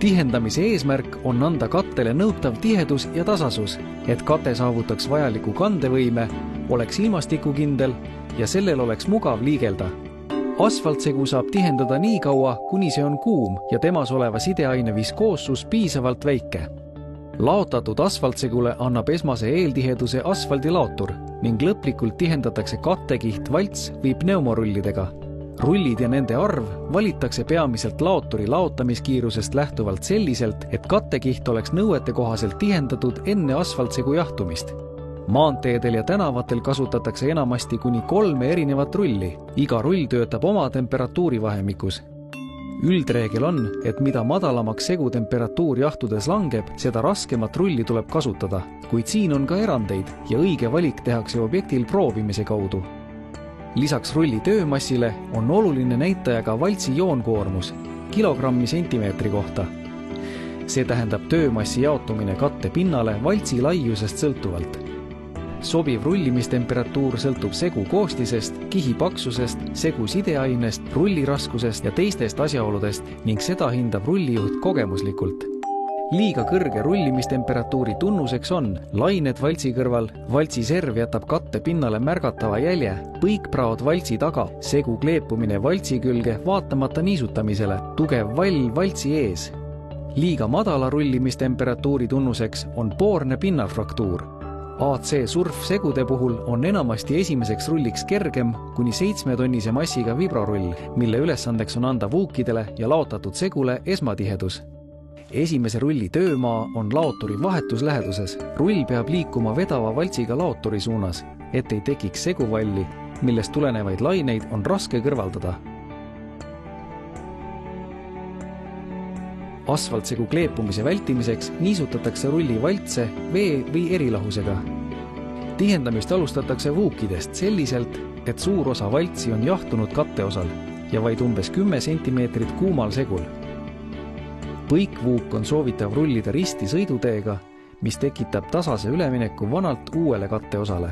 Tihendamise eesmärk on anda kattele nõutav tihedus ja tasasus, et kate saavutaks vajaliku kandevõime, oleks ilmastikukindel ja sellel oleks mugav liigelda. Asfaltsegu saab tihendada nii kaua, kuni see on kuum ja temas oleva sideaine viskoossus piisavalt väike. Laotatud asfaltsegule annab esmase eeltiheduse asfaldilaotur ning lõplikult tihendatakse kattekiht valts või pneumorullidega. Rullid ja nende arv valitakse peamiselt laoturi laotamiskiirusest lähtuvalt selliselt, et kattekiht oleks nõuete kohaselt tihendatud enne asfaltsegu jahtumist. Maanteedel ja tänavatel kasutatakse enamasti kuni 3 erinevat rulli. Iga rull töötab oma temperatuurivahemikus. Üldreegel on, et mida madalamaks segu temperatuur jahtudes langeb, seda raskemat rulli tuleb kasutada, kuid siin on ka erandeid ja õige valik tehakse objektil proovimise kaudu. Lisaks rulli töömassile on oluline näitaja ka valtsi joonkoormus, kilogrammi sentimeetri kohta. See tähendab töömassi jaotumine katte pinnale valtsi laiusest sõltuvalt. Sobiv rullimistemperatuur sõltub segu koostisest, kihi paksusest, segu sideainest, rulli raskusest ja teistest asjaoludest ning seda hindab rullijuht kogemuslikult. Liiga kõrge rullimistemperatuuri tunnuseks on lained valtsi kõrval, valtsi serv jätab katte pinnale märgatava jälje, põikpraod valtsi taga, segu kleepumine valtsi külge vaatamata niisutamisele, tugev vall valtsi ees. Liiga madala rullimistemperatuuri tunnuseks on poorne pinnafraktuur. AC surfsegude puhul on enamasti esimeseks rulliks kergem kuni 7-tonnise massiga vibrorull, mille ülesandeks on anda vuukidele ja laotatud segule esmatihedus. Esimese rulli töömaa on laoturi vahetus läheduses. Rull peab liikuma vedava valtsiga laoturi suunas, et ei tekiks seguvalli, millest tulenevaid laineid on raske kõrvaldada. Asfaltsegu kleepumise vältimiseks niisutatakse rulli valtse vee või erilahusega. Tihendamist alustatakse vuukidest selliselt, et suur osa valtsi on jahtunud katteosal ja vaid umbes 10 cm kuumal segul. Põikvuuk on soovitav rullida risti sõiduteega, mis tekitab tasase ülemineku vanalt uuele katteosale.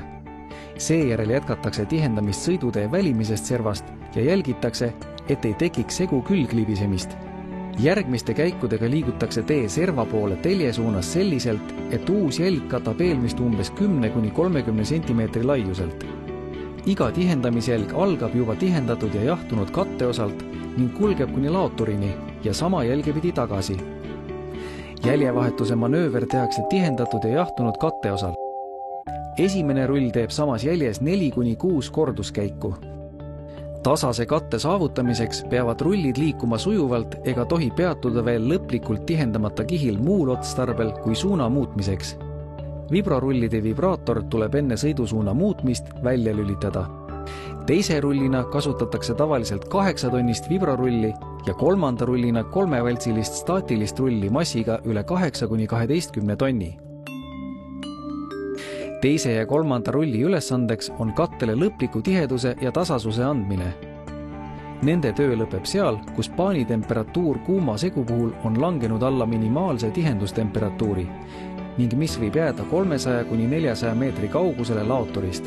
Seejärel jätkatakse tihendamist sõidutee välimisest servast ja jälgitakse, et ei tekiks segu külglibisemist. Järgmiste käikudega liigutakse tee serva poole telje suunas selliselt, et uus jälg katab eelmist umbes 10–30 cm laiuselt. Iga tihendamisjälg algab juba tihendatud ja jahtunud katteosalt ning kulgeb kuni laoturini ja sama jälge pidi tagasi. Jäljevahetuse manööver tehakse tihendatud ja jahtunud katteosal. Esimene rull teeb samas jäljes 4–6 korduskäiku. Tasase katte saavutamiseks peavad rullid liikuma sujuvalt ega tohi peatuda veel lõplikult tihendamata kihil muul otstarbel kui suuna muutmiseks. Vibrorullide vibraator tuleb enne sõidusuuna muutmist välja lülitada. Teise rullina kasutatakse tavaliselt 8-tonnist vibrorulli ja kolmanda rullina 3-valtsilist staatilist rulli massiga üle 8–12 tonni. Teise ja kolmanda rulli ülesandeks on kattele lõpliku tiheduse ja tasasuse andmine. Nende töö lõpeb seal, kus paani temperatuur kuuma segu puhul on langenud alla minimaalse tihendustemperatuuri ning mis võib jääda 300–400 meetri kaugusele laoturist.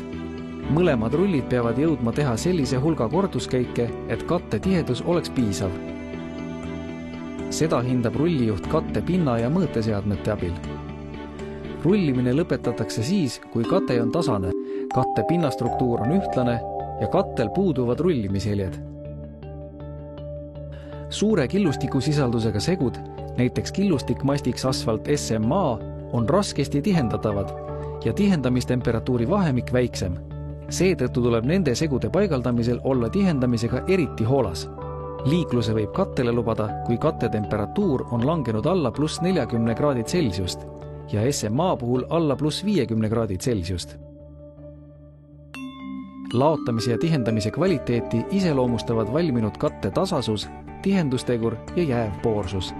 Mõlemad rullid peavad jõudma teha sellise hulga korduskäike, et katte tihedus oleks piisav. Seda hindab rullijuht katte pinna ja mõõteseadmete abil. Rullimine lõpetatakse siis, kui kate on tasane, katte pinnastruktuur on ühtlane ja kattel puuduvad rullimiseljed. Suure killustikusisaldusega segud, näiteks killustikmastiks asfalt SMA, on raskesti tihendatavad ja tihendamistemperatuuri vahemik väiksem. Seetõttu tuleb nende segude paigaldamisel olla tihendamisega eriti hoolas. Liikluse võib kattele lubada, kui katte temperatuur on langenud alla +40°C ja SMA puhul alla +50°C. Laotamise ja tihendamise kvaliteeti iseloomustavad valminud katte tasasus, tihendustegur ja jäävpoorsus.